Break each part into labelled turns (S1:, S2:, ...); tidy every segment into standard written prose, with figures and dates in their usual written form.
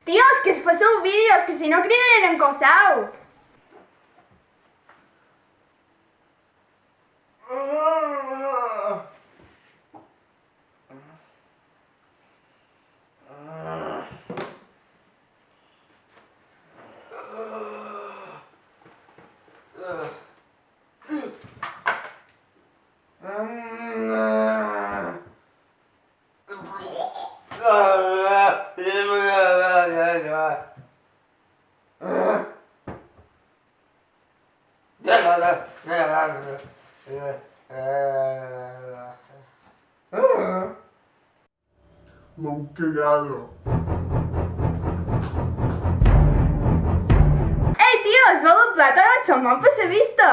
S1: Tios, que es passeu vídeos, que si no criden en Cosau.
S2: L'heu cagado.
S1: Ei, tios, veu el plàtan al xamón per ser vista.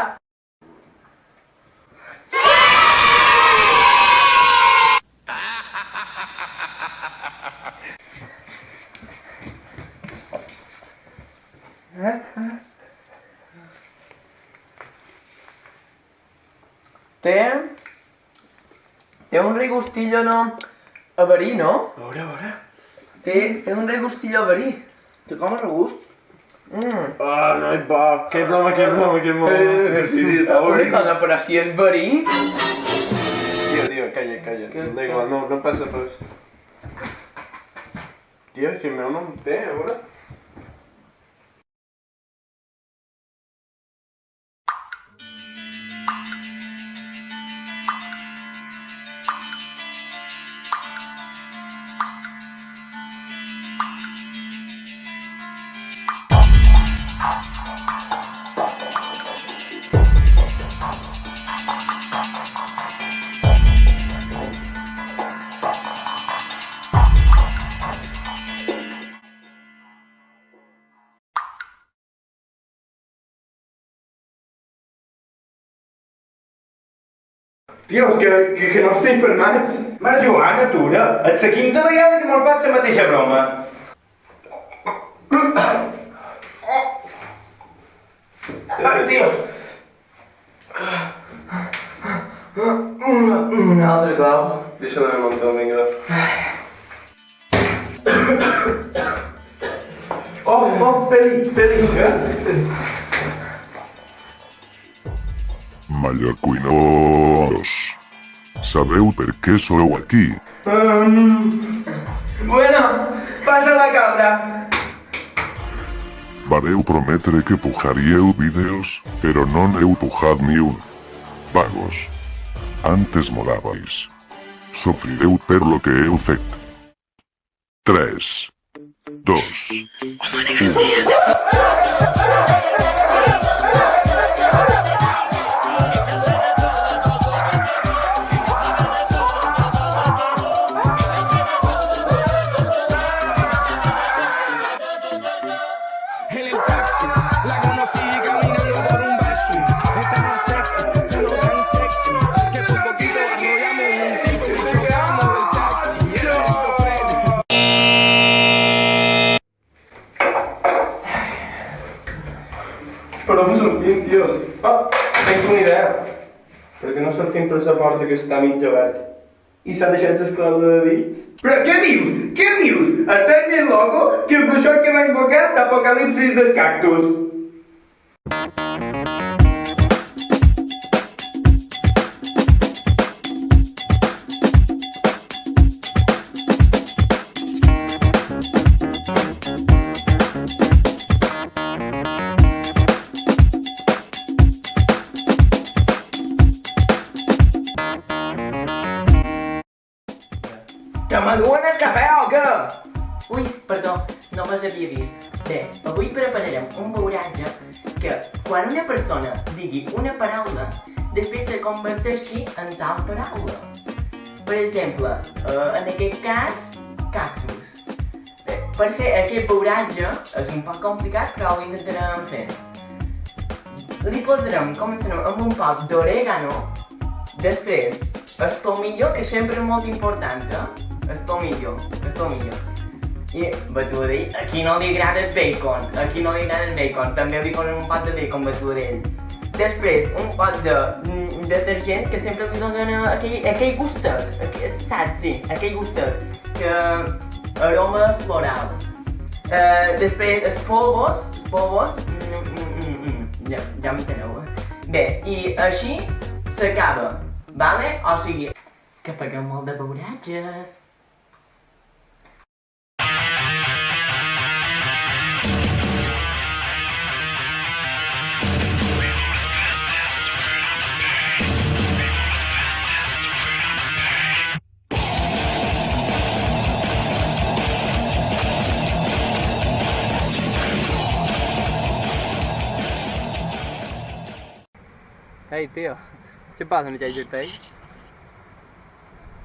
S3: Té un regustillo, no? A verí, no?
S2: A veure.
S3: Té un regustillo a verí. Té com a regust.
S2: Ah, no hi va. Aquest home. Sí, està
S3: Una
S2: bé.
S3: cosa, però si és verí...
S2: Tio, calla. Da igual, no passa res. Tio, si el meu nom té, a veure. Tio, és que no estem fermats.
S4: Mare Joana, atura! És la quinta vegada que mos faig la mateixa broma. Tios!
S3: Una altra clau.
S2: Deixa-la de muntar, vinga. Peli.
S5: Mallorquinos, sabeu per què sou aquí?
S4: Bueno, passa la cabra.
S5: Vareu prometre que pujaríeu vídeos, però no n'heu pujat ni un. Vagos. Antes molabais. Sofrireu per lo que heu fet. 3, 2, 1...
S6: En el taxi, la conocí caminando por un backstreet. Estaba sexy, pero tan sexy que por poquito arrollamos un tipo y chocamos del taxi. Y era el chofer.
S2: Però no sortim, tio.
S4: Tinc una idea. Per què no sortim per la porta que està mig oberta? I s'ha deixat les claus de dits? Però què dius? Què dius? Estàs més loco que el bruixot que va invocar l'apocalipsis dels cactus.
S3: Que m'aduen el cafè o què? Ui, perdó, no me'ls havia vist. Bé, avui prepararem un beuratge que, quan una persona digui una paraula, després se converteixi en tal paraula. Per exemple, en aquest cas, cactus. Bé, per fer aquest beuratge és un poc complicat, però ho intentarem fer. Li posarem, començarem amb un poc d'orégano, després el tomillo, que sempre és molt important, el tomillo. I batudell, aquí no li agrada el bacon, també li ponen un pot de bacon batudell. Després, un pot de detergent que sempre li donen aquell gustet, saps? Sí, aquell gustet, que aroma floral. Després, els polvos, ja m'enteneu, Bé, i així s'acaba, vale? O sigui, que paguem molt de beuratges.
S2: Hey, tío, ¿qué pasa en el JJP?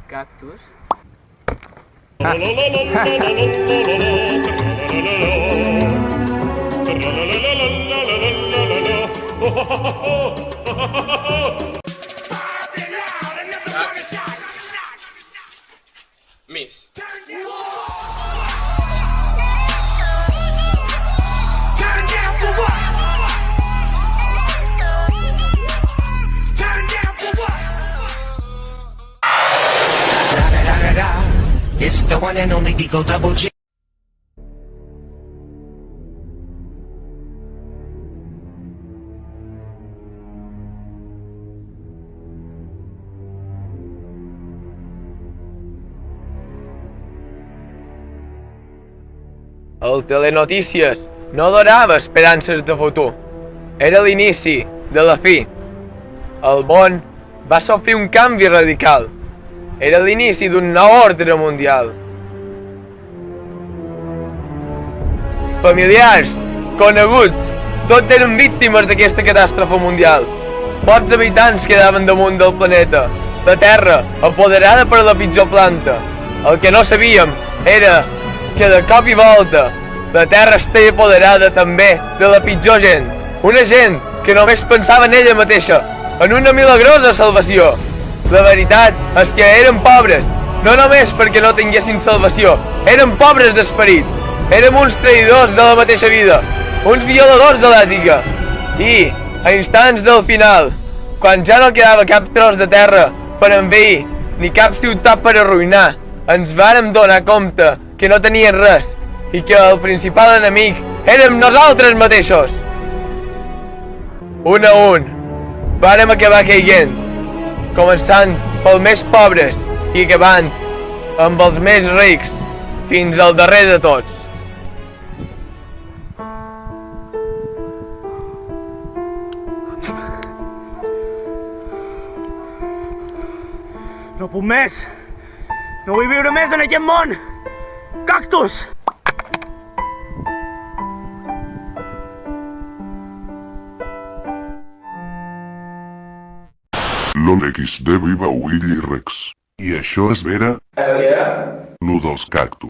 S3: Cactus.
S2: Miss.
S6: It's the one and only Digo Double G.
S7: El Telenotícies no donava esperances de futur. Era l'inici de la fi. El món va sofrir un canvi radical. Era l'inici d'un nou ordre mundial. Familiars, coneguts, tots eren víctimes d'aquesta catàstrofe mundial. Pocs habitants quedaven damunt del planeta, la Terra apoderada per la pitjor planta. El que no sabíem era que de cop i volta la Terra estava apoderada també de la pitjor gent. Una gent que només pensava en ella mateixa, en una milagrosa salvació. La veritat és que eren pobres, no només perquè no tinguessin salvació, eren pobres d'esperit. Érem uns traïdors de la mateixa vida, uns violadors de l'ètica. I, a instants del final, quan ja no quedava cap tros de terra per envair, ni cap ciutat per arruïnar, ens vàrem donar compte que no tenien res i que el principal enemic érem nosaltres mateixos. Un a un, vàrem acabar caient, començant pels més pobres i acabant amb els més rics, fins al darrer de tots.
S8: No puc més! No vull viure més en aquest món! Cactus!
S5: L'OLXD viva Willy Rex. I això és vera?
S3: És que?
S5: Lo dels cactus.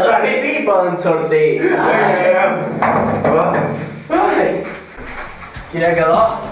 S3: La pipí poden sortir. Ai, quina calor.